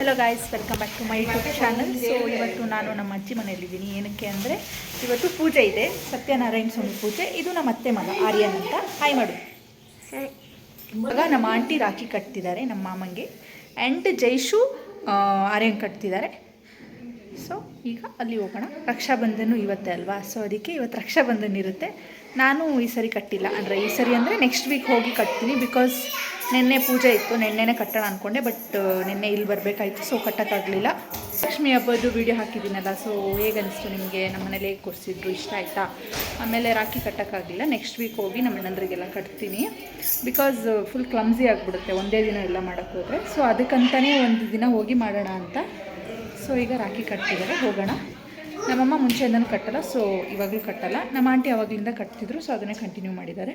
Hello guys, welcome back to my YouTube channel. So ಇವತ್ತು ನಾನು ನಮ್ಮ ಅಜ್ಜಿ ಮನೆಯಲ್ಲಿದ್ದೀನಿ. ಏನಕ್ಕೆ ಅಂದರೆ ಇವತ್ತು ಪೂಜೆ ಇದೆ, ಸತ್ಯನಾರಾಯಣ ಸ್ವಾಮಿ ಪೂಜೆ. ಇದು ನಮ್ಮ ಅತ್ತೆ ಮಗ ಆರ್ಯನ್ ಅಂತ. ಹಾಯ್ ಮಾಡು. ಇವಾಗ ನಮ್ಮ ಆಂಟಿ ರಾಖಿ ಕಟ್ತಿದ್ದಾರೆ ನಮ್ಮ ಮಾಮಂಗೆ, ಆ್ಯಂಡ್ ಜೈಶು ಆರ್ಯನ್ ಕಟ್ತಿದ್ದಾರೆ. ಸೊ ಈಗ ಅಲ್ಲಿ ಹೋಗೋಣ. ರಕ್ಷಾಬಂಧನ ಇವತ್ತೇ ಅಲ್ವಾ, ಸೊ ಅದಕ್ಕೆ ಇವತ್ತು ರಕ್ಷಾಬಂಧನ ಇರುತ್ತೆ. ನಾನು ಈ ಸರಿ ಕಟ್ಟಿಲ್ಲ, ಅಂದರೆ ಈ ಸರಿ ಅಂದರೆ ನೆಕ್ಸ್ಟ್ ವೀಕ್ ಹೋಗಿ ಕಟ್ತೀನಿ. ಬಿಕಾಸ್ ನಿನ್ನೆ ಪೂಜೆ ಇತ್ತು, ನಿನ್ನೆನೇ ಕಟ್ಟೋಣ ಅಂದ್ಕೊಂಡೆ, ಬಟ್ ನಿನ್ನೆ ಇಲ್ಲಿ ಬರಬೇಕಾಯ್ತು, ಸೊ ಕಟ್ಟೋಕ್ಕಾಗಲಿಲ್ಲ. ಲಕ್ಷ್ಮಿ ಹಬ್ಬದ್ದು ವೀಡಿಯೋ ಹಾಕಿದ್ದೀನಲ್ಲ, ಸೊ ಹೇಗನ್ನಿಸ್ತು ನಿಮಗೆ? ನಮ್ಮ ಮನೇಲಿ ಹೇಗೆ ಕೊಡಿಸಿದ್ರು, ಇಷ್ಟ ಆಯಿತಾ? ಆಮೇಲೆ ರಾಖಿ ಕಟ್ಟೋಕ್ಕಾಗಲಿಲ್ಲ, ನೆಕ್ಸ್ಟ್ ವೀಕ್ ಹೋಗಿ ನಮ್ಮ ಅಣ್ಣಂದ್ರಿಗೆಲ್ಲ ಕಟ್ತೀನಿ. ಬಿಕಾಸ್ ಫುಲ್ ಕ್ಲಮ್ಸಿ ಆಗಿಬಿಡುತ್ತೆ ಒಂದೇ ದಿನ ಎಲ್ಲ ಮಾಡೋಕ್ಕೆ ಹೋದರೆ. ಸೊ ಅದಕ್ಕಂತಲೇ ಒಂದು ದಿನ ಹೋಗಿ ಮಾಡೋಣ ಅಂತ. ಸೊ ಈಗ ರಾಖಿ ಕಟ್ತಿದ್ದಾರೆ, ಹೋಗೋಣ. ನಮ್ಮಮ್ಮ ಮುಂಚೆಯಿಂದನೂ ಕಟ್ಟಲ್ಲ, ಸೊ ಇವಾಗಲೂ ಕಟ್ಟಲ್ಲ. ನಮ್ಮ ಆಂಟಿ ಆವಾಗಲಿಂದ ಕಟ್ತಿದ್ರು, ಸೊ ಅದನ್ನೇ ಕಂಟಿನ್ಯೂ ಮಾಡಿದ್ದಾರೆ.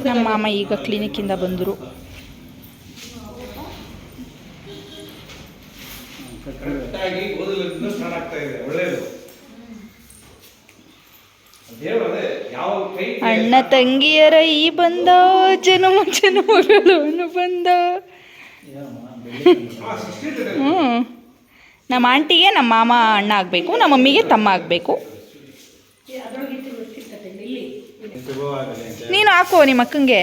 ನಮ್ಮ ಮಾಮ ಈಗ ಕ್ಲಿನಿಕ್ಕಿಂದ ಬಂದರು. ಅಣ್ಣ ತಂಗಿಯರ ಈ ಬಂದ, ಜನ್ಮ ಜನ್ಮಗಳು ಬಂದ. ನಮ್ಮ ಆಂಟಿಗೆ ನಮ್ಮ ಮಾಮ ಅಣ್ಣ ಆಗಬೇಕು, ನಮ್ಮ ಮಮ್ಮಿಗೆ ತಮ್ಮ ಆಗಬೇಕು. ನೀನು ಹಾಕೋ ನಿಮ್ಮ ಅಕ್ಕಂಗೆ.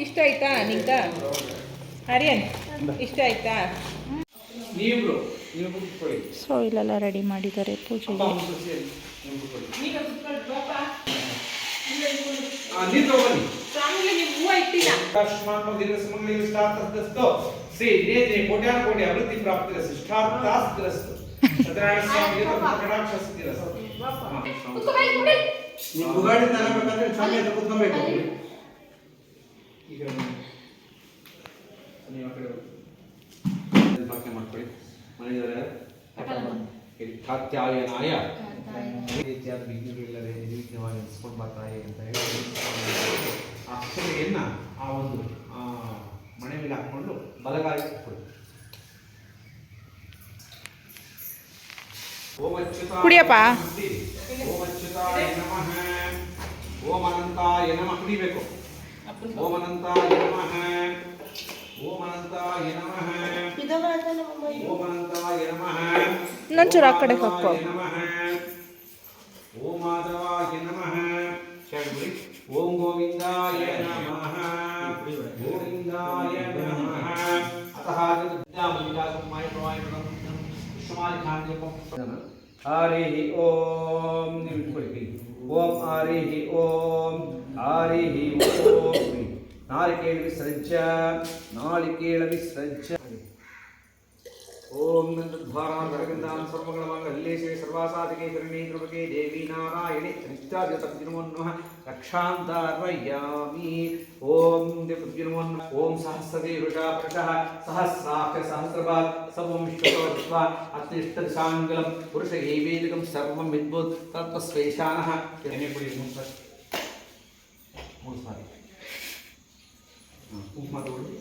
ಇಷ್ಟ ಆಯ್ತಾ ನಿಂಗ ಆರ್ಯನ್? ಇಷ್ಟ ಆಯ್ತಾ? ಸೊ ಇಲ್ಲೆಲ್ಲ ರೆಡಿ ಮಾಡಿದ್ದಾರೆ ಪೂಜೆಗೆ. ಕಾತ್ಯಾಯನಾಯ ರೀತಿಯಾದ ವಿಘ್ನಗಳಿಲ್ಲದೆ ನಿರ್ವಿಘ್ನವಾಗಿ ನಡೆಸ್ಕೊಂಡು ಬರ್ತಾರೆ ಅಂತ ಹೇಳಿ ಆ ಅಕ್ಷತೆಯನ್ನು ಆ ಒಂದು ಮಣೆ ಮೇಲೆ ಹಾಕ್ಕೊಂಡು ಬಲಗಾಲಿ ಕೊಡಿ. ಕುಡಿಯಪ್ಪ. ಓಂ ಅಚ್ಯುತಾಯ ನಮಃ, ಓಂ ಅನಂತಾಯ ನಮಃ. ಕುಡಿಬೇಕು. ಓಂ ಅನಂತಾಯ ನಮಃ, ಓಂ ಅನಂತಾಯ ನಮಃ, ಓಂ ಅನಂತಾಯ ನಮಃ. ಇನ್ನೊಂಚೂರು ಆ ಕಡೆ ಹಾಕೋ. ಓಂ ಮಾಧವಾಯ ನಮಃ. ಓಂ ಗೋವಿಂದಾಯ ನಮಃ, ಗೋವಿಂದಾಯ ನಮಃ. ಅತಃ ಹರಿ ಓಂ. ಓಂ ಹರಿ ಓಂ, ಹರಿ ಓಂ. ನಾರಿಕೇಳ ವಿಸರ್ಜ, ನಾಳಿಕೇಳ ವಿಸರ್ಜ. ಓಂ ದ್ವಾರಾಂತರಗಂಧಾಂ ಸರ್ವಮಂಗಲೇ ಸರ್ವಾಸಾಧಿಕೆ ಕರುಣೇ ಕೃಪಕೆ ದೇವಿ ನಾರಾಯಣಿ ನಿತ್ಯಾದಿತರ್ಜುನಮೋನ್ಮಃ ರಕ್ಷಾಂತಾರ್ವಯಾಮಿ. ಓಂ ದೇವರ್ಜುನಮೋನ್ಮಃ. ಓಂ ಸಹಸ್ರದೇವೃಷಾ ಪುರುಷಃ ಸಹಸ್ರಾಕ್ಷ ಸಹಸ್ರಪಾತ್ ಸರ್ವಂ ವಿಶ್ವತೋತ್ವ ಅತ್ರಿಷ್ಟದಶಾಂಗಲಂ ಪುರುಷ ಏವೇದಿಕಂ ಸರ್ವಂ ವಿದ್ಭುತ್ ತತ್ವಸ್ವೇಶಾನಃ. ಎಣ್ಣೆ ಪುಡಿ ಮೂರು ಸಾರಿ ಕುಂಕುಮ ತಗೊಳ್ಳಿ.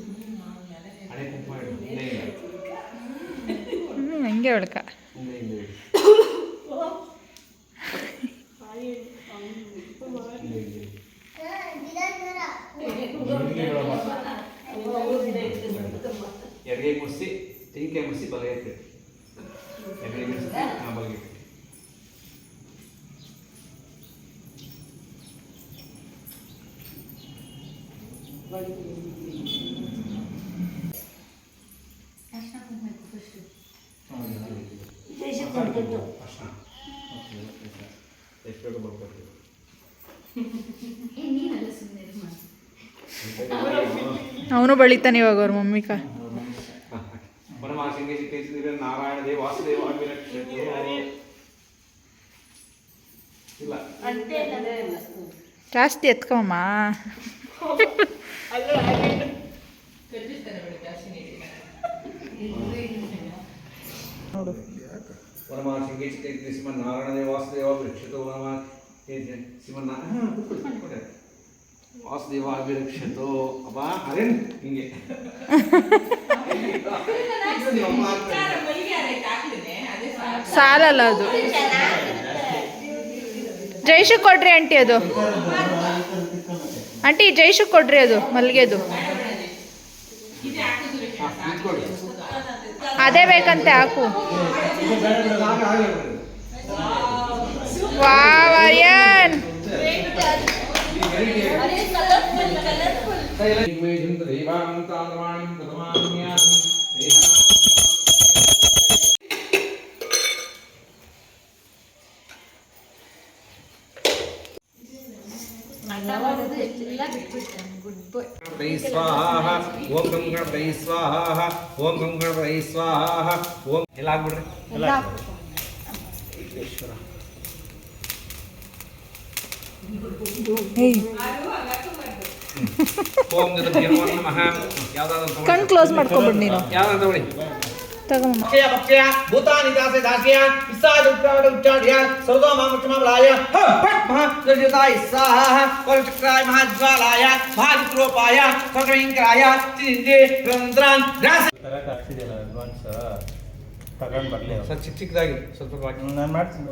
ಹಳೆ ಕುಂಕುಮ ಇಡು. ಹಂಗೆ ಒಳಕ ಎಡಗೆ ಮುಡಿಸಿ ತೆಂಗಿನಕಾಯಿ ಮುಡಿಸಿ ಬಲಗೆ ಇಟ್ಟು ಎಡಗೆ ಮುಡಿಸಿ ಬಲಗೆ ಇಟ್ಟು. ಅವನು ಬಳಿತಾನೆ ಇವಾಗ ಅವ್ರ ಮಮ್ಮಿ ನಾರಾಯಣ ದೇವ ವಾಸುದೇವ ಜಾಸ್ತಿ ಎತ್ಕೊಮ್ಮ. ನೋಡು ವನಮಾಸಿಂಗೆ ಚಿತ್ತೈತಿ ಶ್ರೀಮನ್ನಾರಾಯಣ ದೇವ ವಾಸುದೇವ ವೃಕ್ಷಿತೋ ವನಮ ಶ್ರೀಮನ್ನಾರಾಯಣ ವಾಸುದೇವಾಭಿರಕ್ಷತೋ. ಅಬ್ಬಾ ಅರೇನು ಹಿಂಗೆ ಸಾಲಲ್ಲ ಅದು. ಜೈಶು ಕೊಡ್ರಿ ಆಂಟಿ ಅದು. ಆಂಟಿ ಜೈಶು ಕೊಡ್ರಿ ಅದು ಮಲ್ಲಿಗೆದು. ಅದೇ ಬೇಕಂತೆ ಹಾಕು. ವಾವ್ ಆರ್ಯನ್. स्वाहा ओम गं गणपतये स्वाहा ओम गं गणपतये स्वाहा ओम ಎಲ್ಲ ಆಗ್ಬಿಡ್ರಿ ಓಂ ಗಣಪತಿಯೇ ನಮಃ. ಯಾವ್ದಾದ್ರು ಕಣ್ ಕ್ಲೋಸ್ ಮಾಡ್ಕೊಂಬಿಡು ನೀನು. ಯಾವ್ದಾದ್ರು ತಗೊಳ್ಳಿ. ತಗೊಂಬ. ಪಕ್ಷಯ ಪಕ್ಷಯ ಭೂತಾನಿ ದಾಸೆ ದಾಸ್ಯ ವಿಸಾದ ಉಚ್ಚಾರಣ ಉಚ್ಚಾರ್ಯ ಸರ್ವೋ ಮಾಮಕ್ಷಮಾಲಾಯ ಫಟ್ ಮಹಾ ಜ್ಯೋತಿತಾಯ ಸ್ವಾಹ ಪರಚಕ್ರಾಯ ಮಹಾಜ್ವಾಲಾಯ ಮಹಾವಿಕ್ರೋಪಾಯ ಸರ್ವೈಂಕರಾಯ ತಿಂದೆ ರಂಧ್ರಾನ್ ರಾಸ ತರಕ್ಕೆ ಆಗ್ತಿದೆಯಲ್ಲ ಅಡ್ವಾನ್ಸ್ ತಗೊಂಡು ಬರಲಿ. ಸ್ವಲ್ಪ ಚಿಕ್ಕ ಚಿಕ್ಕದಾಗಿ ಸ್ವಲ್ಪ ಬಾಕಿ ನಾನು ಮಾಡ್ತೀನಿ.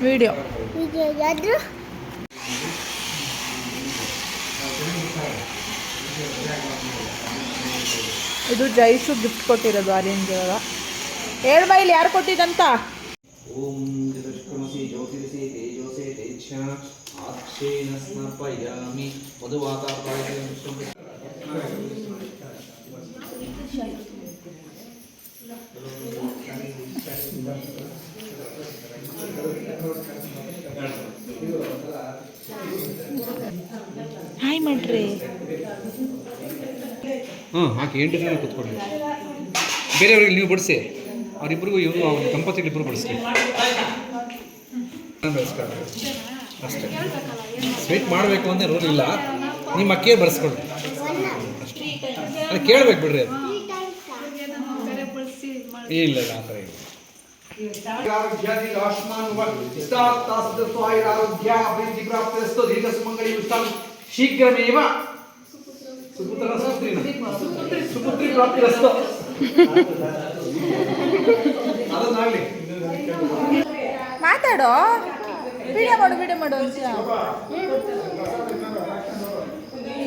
ವಿಡಿಯೋ. ಇದು ಜೈಶು ಗಿಫ್ಟ್ ಕೊಟ್ಟಿರೋದು ಆರ್ಯನ್ಗೆ ಇವಾಗ. ಹೇಳ್ಬಾ ಇಲ್ಲಿ ಯಾರು ಕೊಟ್ಟಿದಂತ. ಓಂ ಚತುಷ್ಕಮಸಿ ಜ್ಯೋತಿರ್ಸಿ ತೇಜೋಸೆ ತೇಜ ಆಕ್ಷೇನ ಸ್ನಪಯಾಮಿ ಮಧುವಾತಾಪಾಯ ಹಾಯ್ ಮಾಡ್ರಿ. ಹಾಕಿ 8 ಜನ ಕೂತ್ಕೊಳ್ಳಿ. ಬೇರೆಯವ್ರಿಗೆ ನೀವು ಬಡಿಸಿ, ಅವರಿಬ್ಬರಿಗೂ ಇವನು ಅವ್ರ ದಂಪತಿಗಳು ಇಬ್ಬರು ಬಡಿಸ್ಲಿ ಅಷ್ಟೇ. ಸ್ವೀಟ್ ಮಾಡಬೇಕು ಅಂತ ರೂಲ್ ಇಲ್ಲ, ನಿಮ್ಮ ಅಕ್ಕಿಯೇ ಬರೆಸ್ಕೊಳ್ರಿ ಅಷ್ಟೇ. ಅದು ಕೇಳ್ಬೇಕು ಬಿಡ್ರಿ. ಅದು ಇಲ್ಲ ಆ ಥರ ಇಲ್ಲ. ಶೀಘ್ರಮೇವ ಸುಪುತ್ರಿ ಪ್ರಾಪ್ತಿರಸ್ತು. ಅದನ್ನಾಗಲಿ ಮಾತಾಡೋ. ವಿಡಿಯೋ ಮಾಡು ವಿಡಿಯೋ ಮಾಡು.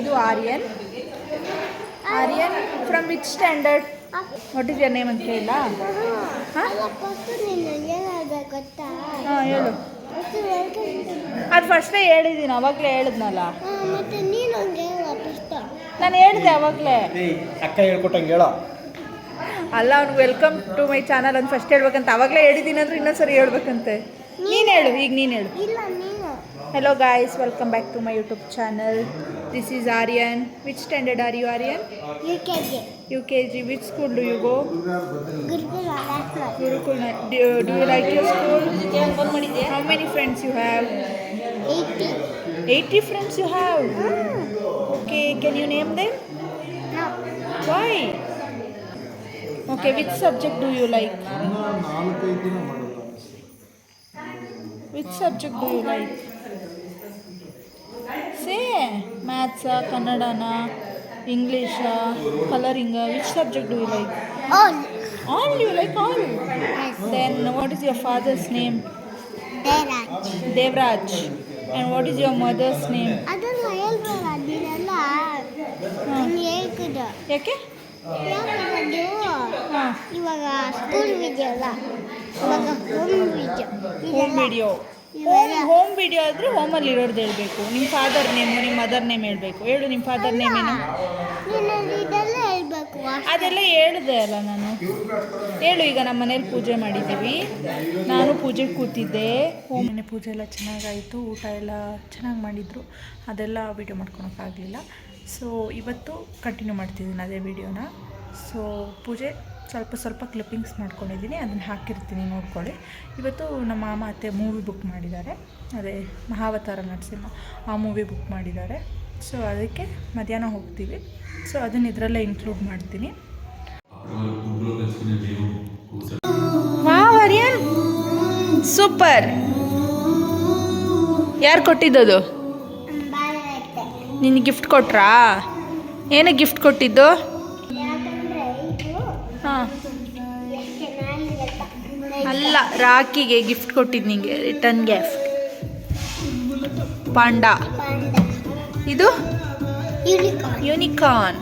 ಇದು Aryan. Aryan from which standard? What is your name ಅಂತ ಕೇಳ. ಹಾಂ ಹೇಳು. ಅದು ಫಸ್ಟೇ ಹೇಳಿದ್ದೀನಿ, ಅವಾಗಲೇ ಹೇಳಿದ್ನಲ್ಲ. ನಾನು ಹೇಳಿದೆ ಅವಾಗಲೇ. ಅಕ್ಕ ಹೇಳ್ಕೊಟ್ಟಂಗೆ ಹೇಳೋ. ಅಲ್ಲ, ಅವ್ನು ವೆಲ್ಕಮ್ ಟು ಮೈ ಚಾನಲ್ ಅಂತ ಫಸ್ಟ್ ಹೇಳ್ಬೇಕಂತ ಅವಾಗಲೇ ಹೇಳಿದ್ದೀನಿ ಅಂದ್ರೆ ಇನ್ನೊಂದ್ಸರಿ ಹೇಳ್ಬೇಕಂತೆ. ನೀನು ಹೇಳು, ಈಗ ನೀನು ಹೇಳು. Hello guys, welcome back to my YouTube channel. This is Aryan. Which standard are you, Aryan? UKG. UKG. Which school do you go? Gurukul. Gurukul. Do you like your school? How many friends you have? 80. 80 friends you have? Okay, can you name them? No. Why? Okay, which subject do you like? Which subject do you like? Say, maths, Kannadana, English, coloring. Which subject do you like? All. All you like all? Yes. Then what is your father's name? Devraj. Devraj. And what is your mother's name? ಅದನ್ನ ಹೇಳ್ಬೇಡ, ಅದಿರಲ್ಲ. ನಾನು ಹೇಳ್ತಿದ್ದೆ. ಯಾಕೆ? ಯಾಕಂದ್ರೆ ಹಾಂ, ಇವಾಗ school video ಅಲ್ಲ, ಇವಾಗ home video. Home video. Home video ಆದರೆ ಹೋಮಲ್ಲಿ ಇರೋದು ಹೇಳಬೇಕು. ನಿಮ್ಮ ಫಾದರ್ ನೇಮು, ನಿಮ್ಮ ಮದರ್ ನೇಮ್ ಹೇಳಬೇಕು. ಹೇಳು, ನಿಮ್ಮ ಫಾದರ್ ನೇಮ್ ಏನು? ನೀನು ಇದೆಲ್ಲ ಹೇಳ್ಬೇಕು. ಅದೆಲ್ಲ ಹೇಳಿದೆ ಅಲ್ಲ ನಾನು. ಹೇಳು. ಈಗ ನಮ್ಮ ಮನೇಲಿ ಪೂಜೆ ಮಾಡಿದ್ದೀವಿ, ನಾನು ಪೂಜೆಗೆ ಕೂತಿದ್ದೆ. ಮನೆ ಪೂಜೆ ಎಲ್ಲ ಚೆನ್ನಾಗಾಯಿತು, ಊಟ ಎಲ್ಲ ಚೆನ್ನಾಗಿ ಮಾಡಿದರು. ಅದೆಲ್ಲ ವೀಡಿಯೋ ಮಾಡ್ಕೊಳಕ್ಕಾಗಲಿಲ್ಲ. ಸೊ ಇವತ್ತು ಕಂಟಿನ್ಯೂ ಮಾಡ್ತಿದ್ದೀನಿ ಅದೇ ವೀಡಿಯೋನ. ಸೊ ಪೂಜೆ ಸ್ವಲ್ಪ ಕ್ಲಿಪ್ಪಿಂಗ್ಸ್ ಮಾಡ್ಕೊಂಡಿದ್ದೀನಿ, ಅದನ್ನು ಹಾಕಿರ್ತೀನಿ, ನೋಡ್ಕೊಳ್ಳಿ. ಇವತ್ತು ನಮ್ಮ ಮಾಮ ಅತ್ತೆ ಮೂವಿ ಬುಕ್ ಮಾಡಿದ್ದಾರೆ, ಅದೇ ಮಹಾವತಾರ ನರಸಿಂಹ ಆ ಮೂವಿ ಬುಕ್ ಮಾಡಿದ್ದಾರೆ. ಸೊ ಅದಕ್ಕೆ ಮಧ್ಯಾಹ್ನ ಹೋಗ್ತೀವಿ. ಸೊ ಅದನ್ನು ಇದರಲ್ಲೇ ಇನ್ಕ್ಲೂಡ್ ಮಾಡ್ತೀನಿ. Wow Aryan, super. ಯಾರು ಕೊಟ್ಟಿದ್ದದು? ಬಾಳೆತ್ತೆ. ನಿನಗೆ ಗಿಫ್ಟ್ ಕೊಟ್ರಾ? ಏನಕ್ಕೆ ಗಿಫ್ಟ್ ಕೊಟ್ಟಿದ್ದು? ಯಾಕಂದ್ರೆ ಇದು ಹಾಂ ಎಷ್ಟು ಚೆನ್ನಾಗಿರುತ್ತೆ. ಅಲ್ಲ, ರಾಖಿಗೆ ಗಿಫ್ಟ್ ಕೊಟ್ಟಿದ್ದು ನಿಂಗೆ, ರಿಟರ್ನ್ ಗಿಫ್ಟ್. ಪಾಂಡಾ. ಪಾಂಡ. ಇದು ಯೂನಿಕಾರ್ನ್. ಯೂನಿಕಾರ್ನ್.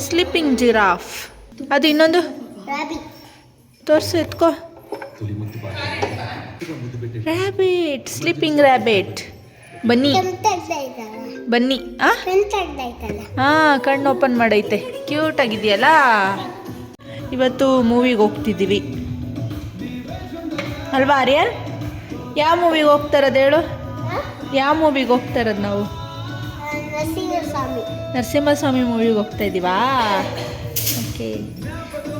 Sleeping giraffe. ಅದು ಇನ್ನೊಂದು ರಾಬಿ. ತೋರಿಸು, ಎತ್ಕೋ. Rabbit, sleeping rabbit. ಬನ್ನಿ ಕೆಂಪಾಗ್ತಾ ಇದ್ದಲ್ಲ. ಬನ್ನಿ. ಕೆಂಪಾಗ್ತಾ ಇತ್ತಲ್ಲ. ಹಾಂ, ಕಣ್ಣು ಓಪನ್ ಮಾಡೈತೆ. ಕ್ಯೂಟ್ ಆಗಿದೆಯಲ್ಲ. ಇವತ್ತು ಮೂವಿಗೆ ಹೋಗ್ತಿದ್ದೀವಿ ಅಲ್ವಾ ಆರ್ಯನ್? ಯಾವ ಮೂವಿಗೆ ಹೋಗ್ತಾರದು ಹೇಳು? ಯಾವ ಮೂವಿಗೆ ಹೋಗ್ತಾರದು ನಾವು? ನರಸಿಂಹಸ್ವಾಮಿ. ನರಸಿಂಹಸ್ವಾಮಿ ಮೂವಿಗೆ ಹೋಗ್ತಾ ಇದ್ದೀವಾ? ಓಕೆ.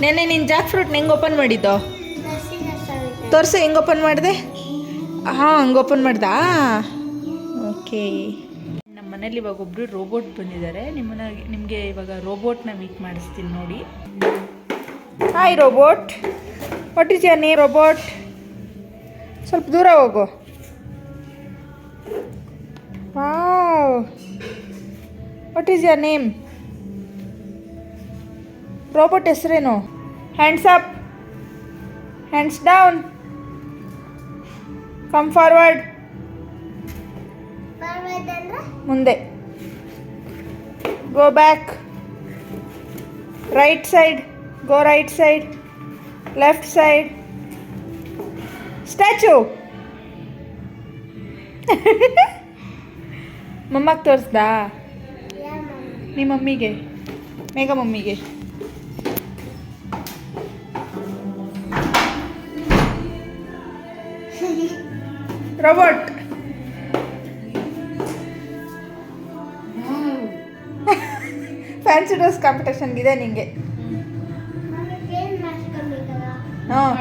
ನೆನ್ನೆ ನೀನು ಜಾಕ್ ಫ್ರೂಟ್ ಹೆಂಗೆ ಓಪನ್ ಮಾಡಿದ್ದೋ? ನರಸಿಂಹಸ್ವಾಮಿ. ತೋರಿಸು, ಹೆಂಗೆ ಓಪನ್ ಮಾಡಿದೆ? ಹಾಂ, ಹಂಗೆ ಓಪನ್ ಮಾಡ್ದಾ? ಓಕೆ. ನಮ್ಮ ಮನೇಲಿ ಇವಾಗ ಒಬ್ಬರು ರೋಬೋಟ್ ಬಂದಿದ್ದಾರೆ. ನಿಮಗೆ ಇವಾಗ ರೋಬೋಟ್ನ ಮೀಟ್ ಮಾಡಿಸ್ತೀನಿ ನೋಡಿ. Hi robot, what is your name robot? ಸ್ವಲ್ಪ ದೂರ ಹೋಗು. Wow, what is your name? Robot ಹೆಸರೇನು? Hands up, hands down, come forward. Forward ಅಂದ್ರೆ ಮುಂದೆ. Go back. Right side, go right side. Left side. Statue. ಮಮ್ಮಗೆ ತೋರಿಸ್ದಾ? ಯಾವ ಮಮ್ಮಿ? ನಿಮ್ಮ ಮಮ್ಮಿಗೆ, ಮೇಘ ಮಮ್ಮಿಗೆ. ರೋಬೋಟ್. ಫ್ಯಾನ್ಸಿ ಡ್ರೆಸ್ ಕಾಂಪಿಟೇಷನ್ಗಿದೆ ನಿಂಗೆ. ಮಮ್ಮಿಗೆ ಏನ್ ಮಾಡ್ಸ್ಕೊಬೇಕಲ್ಲ? ಹಾಂ,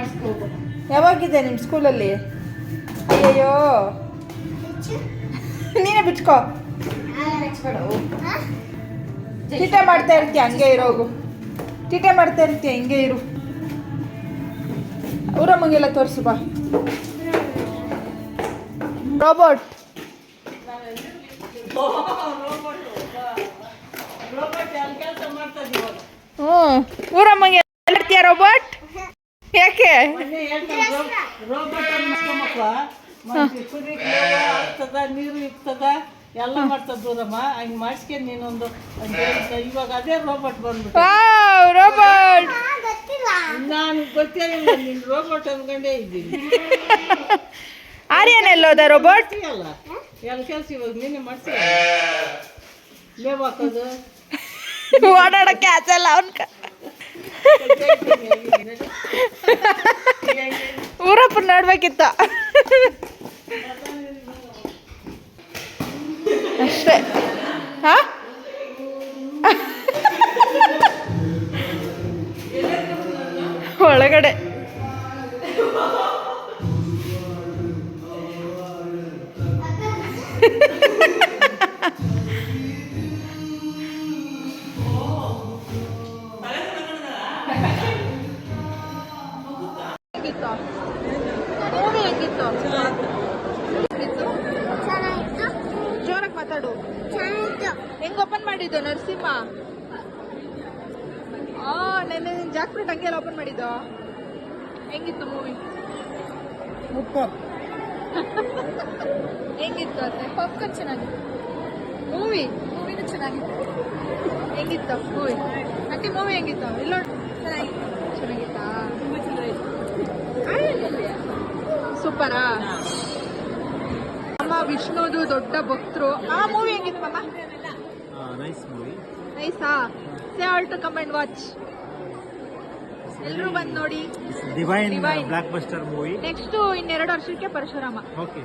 ಯಾವಾಗಿದೆ ನಿಮ್ಮ ಸ್ಕೂಲಲ್ಲಿ? ಅಯ್ಯಯ್ಯೋ, ಹೆಚ್ಚು? ನೀನೇ ಬಿಚ್ಕೋ. ಹಾ? ತೀಟೆ ಮಾಡ್ತಾ ಇರ್ತೀಯ, ಹಂಗೆ ಇರೋಗು. ತೀಟೆ ಮಾಡ್ತಾ ಇರ್ತೀಯ, ಹಿಂಗೆ ಇರು. ಊರಮ್ಮಗೆಲ್ಲ ತೋರಿಸು ಬಾ. ರೋಬೋಟ್. ಹ್ಞೂ, ಊರಮ್ಮಗೆ ಇರ್ತೀಯ ರೋಬೋಟ್? ಯಾಕೆ? ನೀರು ಇರ್ತದ ಎಲ್ಲ ಮಾಡ್ತದ ದೂರಮ್ಮ. ಹಂಗೆ ಮಾಡಿಸ್ಕೊಂಡು ನೀನೊಂದು ಇವಾಗ ಅದೇ ರೋಬೋಟ್ ಬಂದ್ಬಿಟ್ಟು. Wow, robot. ಗೊತ್ತಿಲ್ಲ. ನಾನು ಗೊತ್ತೇನಿಲ್ಲ, ನೀನು ರೋಬೋಟ್ ಅಂದ್ಕೊಂಡೇ ಇದ್ದೀನಿ. ಆರ್ಯನ್ ಎಲ್ಲೋದ ರೋಬೋಟ್? ಅಲ್ಲ ಎಲ್ಲ ಕೆಲಸ ಇವಾಗ ನೀನೇ ಮಾಡ್ತೀಯ. ಲೇವ್ ಹಾಕೋದು, ಓಡಾಡಕ್ಕೆ ಆಚಲ್ಲ ಅವನ್. ಊರಪ್ಪ ನೋಡ್ಬೇಕಿತ್ತು ಅಷ್ಟೇ. ಹಾ, ಒಳಗಡೆ. ಮೂವಿ ಹೇಗಿತ್ತು? ಚೆನ್ನಾಗಿತ್ತು. ಜೋರಾಗಿ ಮಾತಾಡು. ಚೆನ್ನಾಗಿತ್ತು. ಹೆಂಗ್ ಓಪನ್ ಮಾಡಿದ್ದು ನರಸಿಂಹ? ನೆನ್ನೆ ಜಾಕ್ ಫ್ರೂಟ್ ಹಂಗೆಲ್ಲ ಓಪನ್ ಮಾಡಿದ್ದು. ಹೆಂಗಿತ್ತು ಮೂವಿ? ಹೆಂಗಿತ್ತು ಅತ್ತೆ? ಪಾಪ್ಕಾರ್ನ್ ಚೆನ್ನಾಗಿತ್ತು. ಮೂವಿನೂ ಚೆನ್ನಾಗಿತ್ತು. ಹೆಂಗಿತ್ತು ಮೂವಿ? ಆಂಟಿ ಮೂವಿ ಹೆಂಗಿತ್ತು? ಇಲ್ಲ ಚೆನ್ನಾಗಿತ್ತಾ? ಸೂಪರಾ? ಅಮ್ಮ ವಿಷ್ಣುದು ದೊಡ್ಡ ಭಕ್ತರು. ಆ ಮೂವಿ ಹೆಂಗಿತ್ತು ಅಮ್ಮ? Nice movie. ನೈಸಾ? Say all to come and watch. ಎಲ್ಲರೂ ಬಂದು ನೋಡಿ. Divine Divine. Blockbuster movie. Next ಇನ್ನೆರಡು ವರ್ಷಕ್ಕೆ ಪರಶುರಾಮ. ಓಕೆ.